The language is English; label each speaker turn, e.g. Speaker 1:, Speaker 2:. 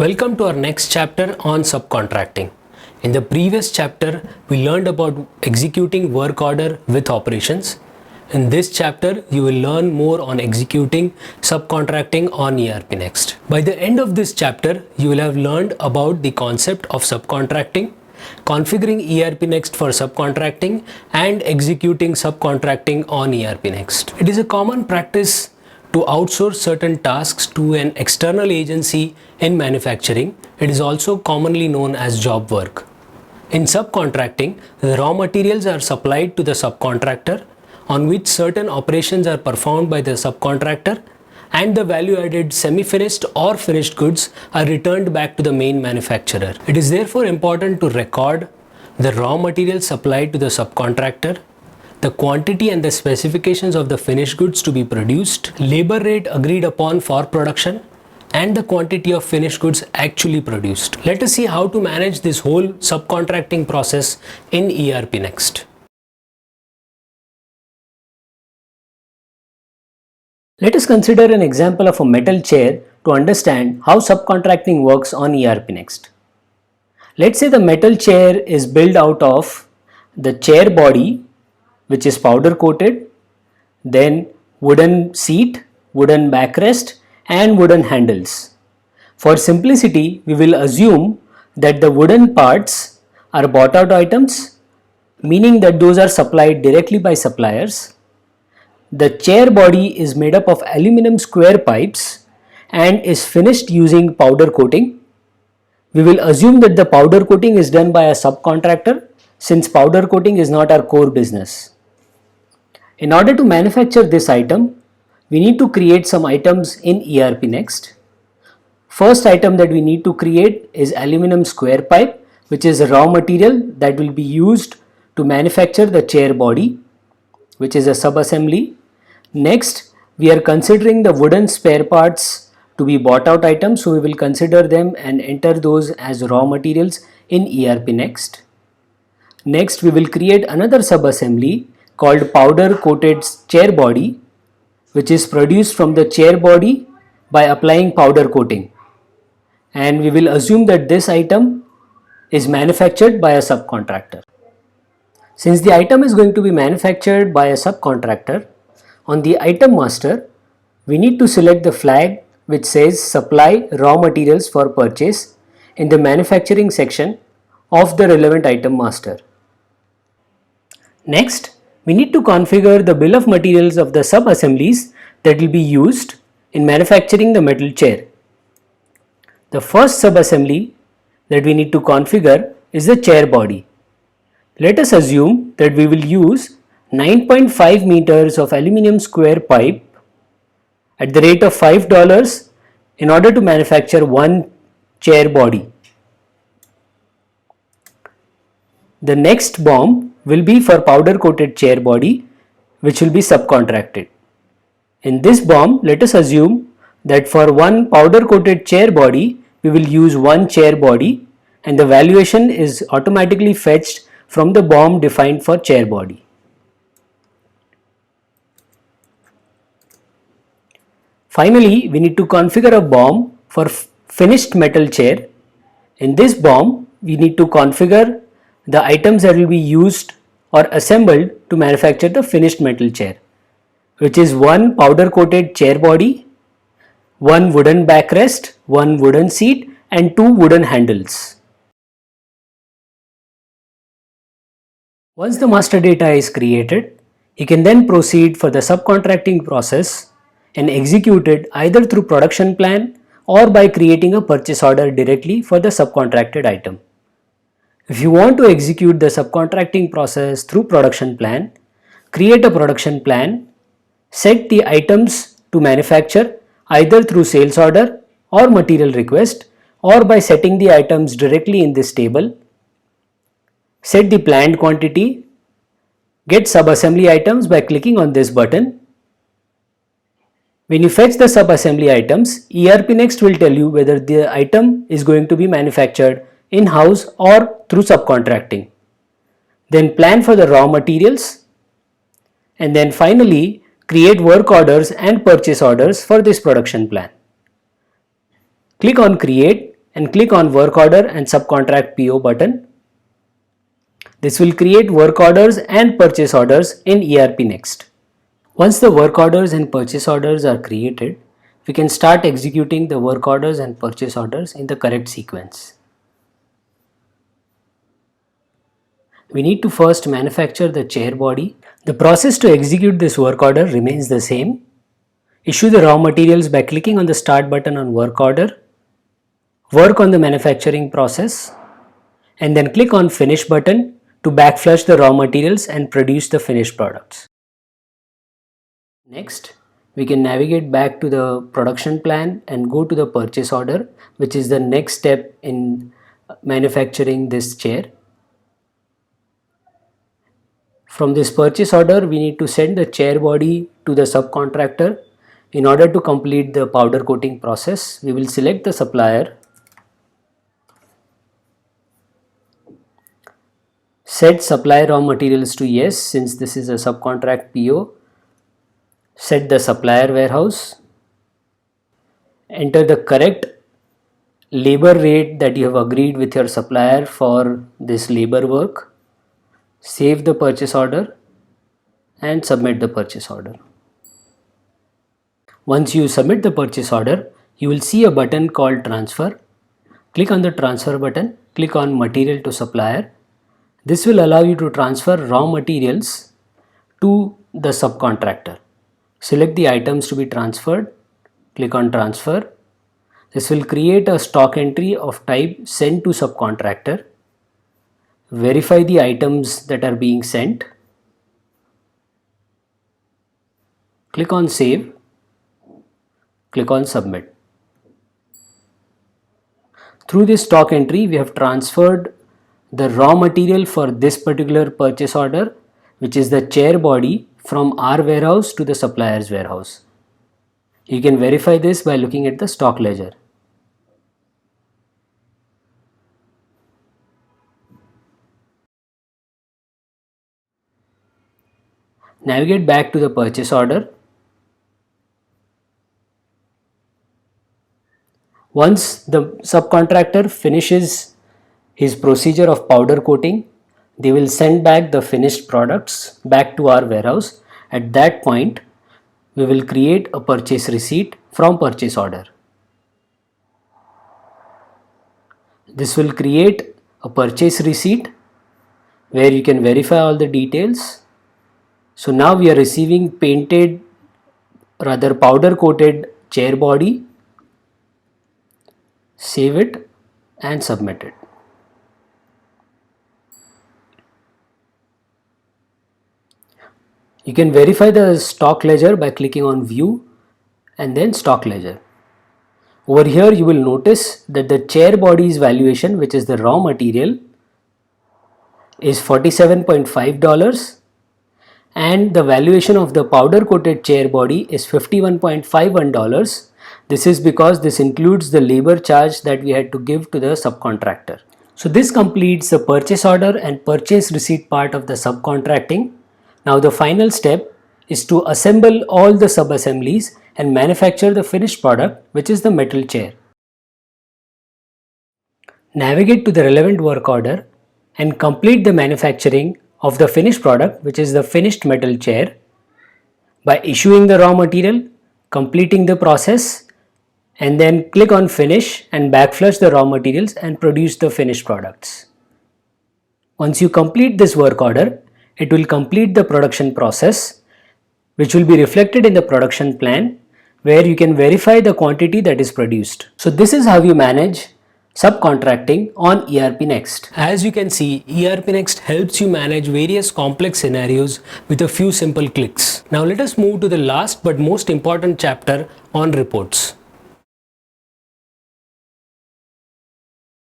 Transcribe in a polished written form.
Speaker 1: Welcome to our next chapter on subcontracting. In the previous chapter, we learned about executing work order with operations. In this chapter, you will learn more on executing subcontracting on ERP Next. By the end of this chapter, you will have learned about the concept of subcontracting, configuring ERP Next for subcontracting, and executing subcontracting on ERP Next. It is a common practice to outsource certain tasks to an external agency in manufacturing. It is also commonly known as job work. In subcontracting, the raw materials are supplied to the subcontractor, on which certain operations are performed by the subcontractor, and the value-added semi-finished or finished goods are returned back to the main manufacturer. It is therefore important to record the raw materials supplied to the subcontractor, the quantity and the specifications of the finished goods to be produced, labor rate agreed upon for production, and the quantity of finished goods actually produced. Let us see how to manage this whole subcontracting process in ERP Next. Let us consider an example of a metal chair to understand how subcontracting works on ERP Next. Let's say the metal chair is built out of the chair body, which is powder coated, then wooden seat, wooden backrest, and wooden handles. For simplicity, we will assume that the wooden parts are bought out items, meaning that those are supplied directly by suppliers. The chair body is made up of aluminum square pipes and is finished using powder coating. We will assume that the powder coating is done by a subcontractor, since powder coating is not our core business. In order to manufacture this item, we need to create some items in ERP Next. First item that we need to create is aluminum square pipe, which is a raw material that will be used to manufacture the chair body, which is a sub-assembly. Next, we are considering the wooden spare parts to be bought out items, so we will consider them and enter those as raw materials in ERP Next. Next, we will create another sub-assembly called powder coated chair body, which is produced from the chair body by applying powder coating, and we will assume that this item is manufactured by a subcontractor. Since the item is going to be manufactured by a subcontractor, on the item master we need to select the flag which says supply raw materials for purchase in the manufacturing section of the relevant item master. Next, we need to configure the bill of materials of the sub-assemblies that will be used in manufacturing the metal chair. The first sub-assembly that we need to configure is the chair body. Let us assume that we will use 9.5 meters of aluminum square pipe at the rate of $5 in order to manufacture one chair body. The next BOM will be for powder coated chair body, which will be subcontracted. In this BOM, let us assume that for one powder coated chair body, we will use one chair body, and the valuation is automatically fetched from the BOM defined for chair body. Finally, we need to configure a BOM for finished metal chair. In this BOM, we need to configure the items that will be used or assembled to manufacture the finished metal chair, which is one powder coated chair body, one wooden backrest, one wooden seat, and two wooden handles. Once the master data is created, you can then proceed for the subcontracting process and execute it either through production plan or by creating a purchase order directly for the subcontracted item. If you want to execute the subcontracting process through production plan, create a production plan, set the items to manufacture either through sales order or material request or by setting the items directly in this table, set the planned quantity, get sub-assembly items by clicking on this button. When you fetch the sub-assembly items, ERP Next will tell you whether the item is going to be manufactured in-house or through subcontracting. Then plan for the raw materials, and then finally create work orders and purchase orders for this production plan. Click on create and click on work order and subcontract PO button. This will create work orders and purchase orders in ERP Next. Once the work orders and purchase orders are created, we can start executing the work orders and purchase orders in the correct sequence. We need to first manufacture the chair body. The process to execute this work order remains the same. Issue the raw materials by clicking on the start button on work order. Work on the manufacturing process and then click on finish button to backflush the raw materials and produce the finished products. Next, we can navigate back to the production plan and go to the purchase order, which is the next step in manufacturing this chair. From this purchase order, we need to send the chair body to the subcontractor. In order to complete the powder coating process, we will select the supplier, set supply raw materials to yes since this is a subcontract PO, set the supplier warehouse, enter the correct labor rate that you have agreed with your supplier for this labor work, save the purchase order and submit the purchase order. Once you submit the purchase order, you will see a button called transfer. Click on the transfer button, click on material to supplier. This will allow you to transfer raw materials to the subcontractor. Select the items to be transferred, click on transfer. This will create a stock entry of type send to subcontractor. Verify the items that are being sent. Click on save. Click on submit. Through this stock entry, we have transferred the raw material for this particular purchase order, which is the chair body, from our warehouse to the supplier's warehouse. You can verify this by looking at the stock ledger. Navigate back to the purchase order. Once the subcontractor finishes his procedure of powder coating, they will send back the finished products back to our warehouse. At that point, we will create a purchase receipt from purchase order. This will create a purchase receipt where you can verify all the details. So now we are receiving powder coated chair body. Save it and submit it. You can verify the stock ledger by clicking on view and then stock ledger. Over here you will notice that the chair body's valuation, which is the raw material, is $47.5 and the valuation of the powder coated chair body is $51.51. This is because this includes the labor charge that we had to give to the subcontractor. So this completes the purchase order and purchase receipt part of the subcontracting. Now the final step is to assemble all the sub-assemblies and manufacture the finished product, which is the metal chair. Navigate to the relevant work order and complete the manufacturing of the finished product, which is the finished metal chair, by issuing the raw material, completing the process, and then click on finish and backflush the raw materials and produce the finished products. Once you complete this work order, it will complete the production process, which will be reflected in the production plan where you can verify the quantity that is produced. So this is how you manage subcontracting on ERP Next. As you can see, ERP Next helps you manage various complex scenarios with a few simple clicks. Now let us move to the last but most important chapter on reports.